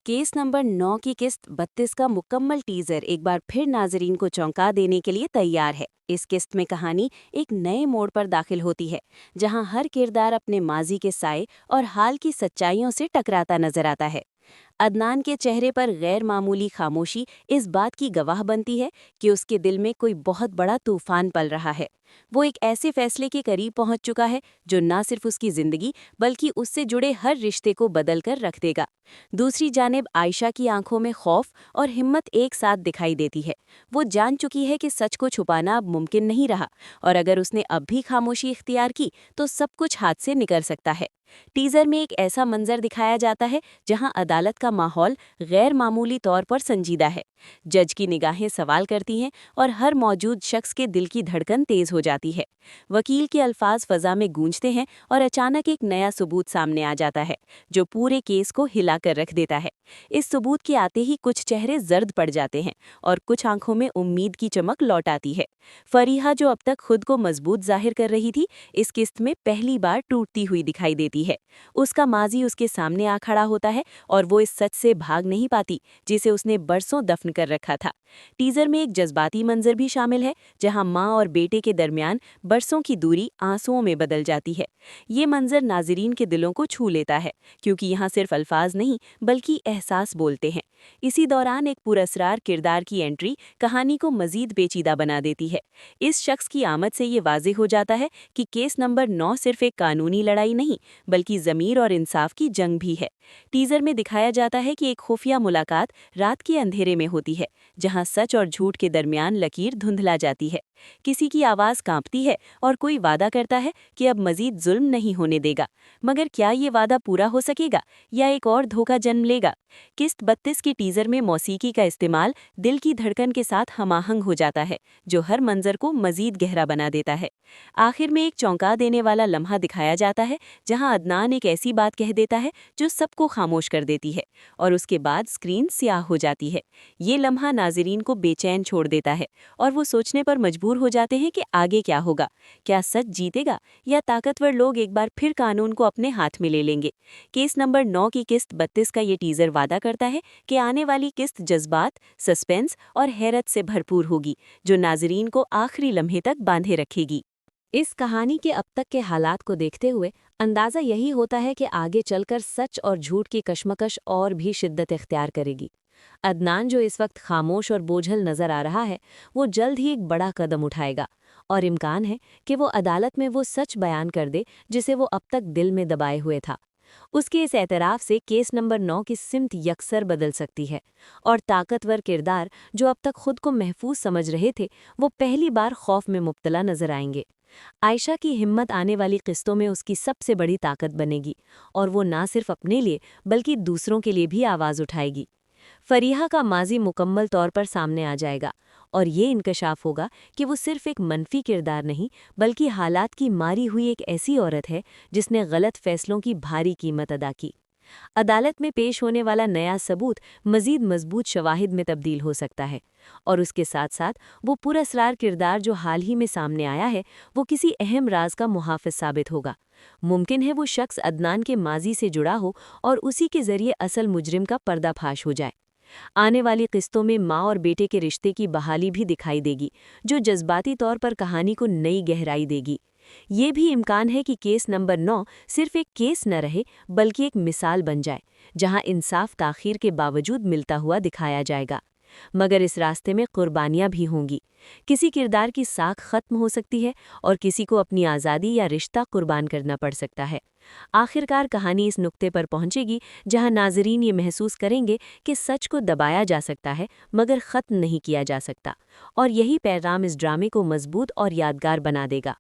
Case number 9 की किस्त 32 का मुकम्मल टीजर एक बार फिर नाजरीन को चौंका देने के लिए तैयार है। इस किस्त में कहानी एक नए मोड़ पर दाखिल होती है, जहां हर किरदार अपने माजी के साए और हाल की सच्चाइयों से टकराता नजर आता है। अदनान के चेहरे पर गैर मामूली खामोशी इस बात की गवाह बनती है कि उसके दिल में कोई बहुत बड़ा तूफान पल रहा है। वो एक ऐसे फैसले के करीब पहुंच चुका है जो न सिर्फ उसकी जिंदगी बल्कि उससे जुड़े हर रिश्ते को बदल कर रख देगा। दूसरी जानिब आयशा की आंखों में खौफ और हिम्मत एक साथ दिखाई देती है। वो जान चुकी है कि सच को छुपाना अब मुमकिन नहीं रहा, और अगर उसने अब भी खामोशी इख्तियार की तो सब कुछ हाथ से निकल सकता है। टीजर में एक ऐसा मंजर दिखाया जाता है जहां अदालत का माहौल गैर मामूली तौर पर संजीदा है। जज की निगाहें सवाल करती हैं और हर मौजूद शख्स के दिल की धड़कन तेज हो जाती है। वकील के अल्फाज फजा में गूंजते हैं और अचानक एक नया सबूत सामने आ जाता है जो पूरे केस को हिला कर रख देता है। इस सबूत के आते ही कुछ चेहरे जर्द पड़ जाते हैं और कुछ आंखों में उम्मीद की चमक लौट आती है। फरीहा, जो अब तक खुद को मजबूत जाहिर कर रही थी, इस किस्त में पहली बार टूटती हुई दिखाई देती है। उसका माजी उसके सामने आ खड़ा होता है और वो इस सच से भाग नहीं पाती जिसे उसने बरसों दफन कर रखा था। टीजर में एक जज्बाती मंजर भी शामिल है जहां माँ और बेटे के दरमियान बरसों की दूरी आंसुओं में बदल जाती है। ये मंजर नाजरीन के दिलों को छू लेता है, क्योंकि यहाँ सिर्फ अल्फाज नहीं बल्कि एहसास बोलते हैं। इसी दौरान एक पुरअसरार किरदार की एंट्री कहानी को मजीद पेचीदा बना देती है। इस शख्स की आमद से ये वाज़ेह हो जाता है कि केस नंबर 9 सिर्फ एक कानूनी लड़ाई नहीं बल्कि ज़मीर और इंसाफ की जंग भी है। टीजर में दिखाया जाता है कि एक खुफिया मुलाकात रात के अंधेरे में होती है, जहां सच और झूठ के दरमियान लकीर धुंधला जाती है। किसी की आवाज़ कांपती है और कोई वादा करता है कि अब मजीद जुल्म नहीं होने देगा, मगर क्या ये वादा पूरा हो सकेगा या एक और धोखा जन्म लेगा? किस्त 32 की टीजर में मौसीकी का इस्तेमाल दिल की धड़कन के साथ हमाहंग हो जाता है, जो हर मंजर को मजीद गहरा बना देता है। आखिर में एक चौंका देने वाला लम्हा दिखाया जाता है जहां अदनान एक ऐसी बात कह देता है जो सबको खामोश कर देती है, और उसके बाद स्क्रीन स्याह हो जाती है। ये लम्हा नाजरीन को बेचैन छोड़ देता है और वो सोचने पर मजबूर हो जाते हैं कि आगे क्या होगा। क्या सच जीतेगा या ताकतवर लोग एक बार फिर कानून को अपने हाथ में ले लेंगे? केस नंबर 9 की किस्त 32 का ये टीजर वादा करता है कि आने वाली किस्त जज्बात, सस्पेंस और हैरत से भरपूर होगी, जो नाजरीन को आखिरी लम्हे तक बांधे रखेगी। इस कहानी के अब तक के हालात को देखते हुए अंदाज़ा यही होता है कि आगे चलकर सच और झूठ की कशमकश और भी शिद्दत इख्तियार करेगी। अदनान, जो इस वक्त खामोश और बोझल नजर आ रहा है, वो जल्द ही एक बड़ा कदम उठाएगा, और इम्कान है कि वो अदालत में वो सच बयान कर दे जिसे वो अब तक दिल में दबाए हुए था। उसके इस एतराफ़ से केस नंबर 9 की सिमत यकसर बदल सकती है, और ताकतवर किरदार जो अब तक खुद को महफूज समझ रहे थे, वो पहली बार खौफ में मुब्तला नजर आएंगे। आयशा की हिम्मत आने वाली किस्तों में उसकी सबसे बड़ी ताकत बनेगी, और वो ना सिर्फ अपने लिए बल्कि दूसरों के लिए भी आवाज़ उठाएगी। फरीहा का माजी मुकम्मल तौर पर सामने आ जाएगा, और ये इंकशाफ होगा कि वो सिर्फ एक मनफी किरदार नहीं बल्कि हालात की मारी हुई एक ऐसी औरत है जिसने गलत फैसलों की भारी कीमत अदा की। अदालत में पेश होने वाला नया सबूत मजीद मजबूत शवाहिद में तब्दील हो सकता है, और उसके साथ साथ वो पुरअसरार किरदार जो हाल ही में सामने आया है, वो किसी अहम राज का मुहाफिज साबित होगा। मुमकिन है वो शख्स अदनान के माजी से जुड़ा हो और उसी के जरिए असल मुजरिम का पर्दाफाश हो जाए। आने वाली किस्तों में माँ और बेटे के रिश्ते की बहाली भी दिखाई देगी, जो जज्बाती तौर पर कहानी को नई गहराई देगी। ये भी इम्कान है कि केस नंबर 9 सिर्फ एक केस न रहे बल्कि एक मिसाल बन जाए, जहां इंसाफ ताखीर के बावजूद मिलता हुआ दिखाया जाएगा। मगर इस रास्ते में कुर्बानियां भी होंगी। किसी किरदार की साख खत्म हो सकती है और किसी को अपनी आज़ादी या रिश्ता कुर्बान करना पड़ सकता है। आखिरकार कहानी इस नुक्ते पर पहुंचेगी जहां नाजरीन ये महसूस करेंगे कि सच को दबाया जा सकता है मगर ख़त्म नहीं किया जा सकता, और यही पैगाम इस ड्रामे को मजबूत और यादगार बना देगा।